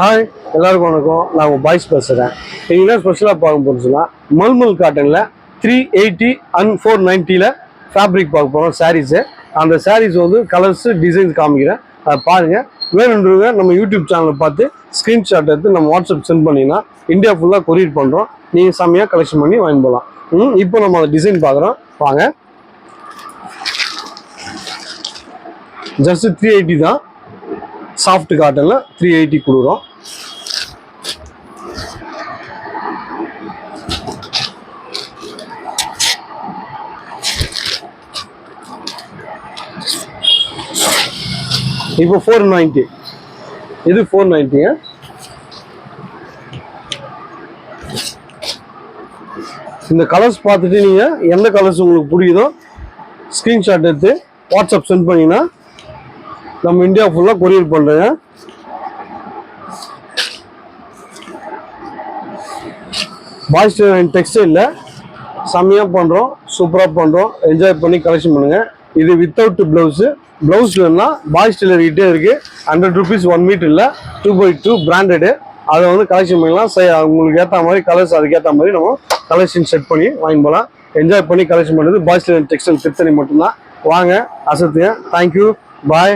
Hi எல்லாருக்கும் வணக்கம். நான் உங்கள் பாய்ஸ் பேசுகிறேன். என்ன ஸ்பெஷலாக பார்க்க போகிறோம்னா மல்மல் காட்டனில் 380 and 490 ஃபேப்ரிக் பார்க்க போகிறோம் சாரீஸு. அந்த சாரீஸ் வந்து கலர்ஸு டிசைன்ஸ் காமிக்கிறேன், அதை பாருங்கள். வேணுன்றவங்க நம்ம யூடியூப் சேனலில் பார்த்து ஸ்க்ரீன்ஷாட் எடுத்து நம்ம வாட்ஸ்அப் சென்ட் பண்ணிங்கன்னா இந்தியா ஃபுல்லாக கொரியர் பண்ணுறோம். நீங்கள் செம்மையாக கலெக்ஷன் பண்ணி வாங்கி போகலாம். இப்போ நம்ம அந்த டிசைன் பார்க்குறோம், வாங்க. ஜஸ்ட் 380 தான், சாஃப்ட் காட்டனில் 380 கொடுக்குறோம். இப்போ 490, இது 490. இந்த கலர்ஸ் பார்த்துட்டு நீங்கள் எந்த கலர்ஸ் உங்களுக்கு பிடிக்குதோ ஸ்க்ரீன்ஷாட் எடுத்து வாட்ஸ்அப் சென்ட் பண்ணிங்கன்னா நம்ம இந்தியா ஃபுல்லாக கொரியர் பண்ணுறேங்க. பாய்ஸ் டெக்ஸ்டைலில் செம்மையாக பண்ணுறோம், சூப்பராக பண்ணுறோம். என்ஜாய் பண்ணி கலெக்ஷன் பண்ணுங்கள். இது வித்தவுட் ப்ளவுஸு. ப்ளவுஸ் வேணும்னா பாய்ஸ் டெய்லர்கிட்டே இருக்குது. 100 rupees 1 மீட்டரில் 2x2 பிராண்டடு. அதை வந்து கலெக்ஷன் பண்ணலாம். உங்களுக்கு ஏற்ற மாதிரி கலர்ஸ், அதுக்கேற்ற மாதிரி நம்ம கலெக்ஷன் செட் பண்ணி வாங்கி போகலாம். என்ஜாய் பண்ணி கலெக்ஷன் பண்ணுறது பாய்ஸ் டெய்லர் டெக்ஸ்டைல் திருத்தணி மட்டும்தான். வாங்க, அசத்துங்க. தேங்க்யூ, பாய்.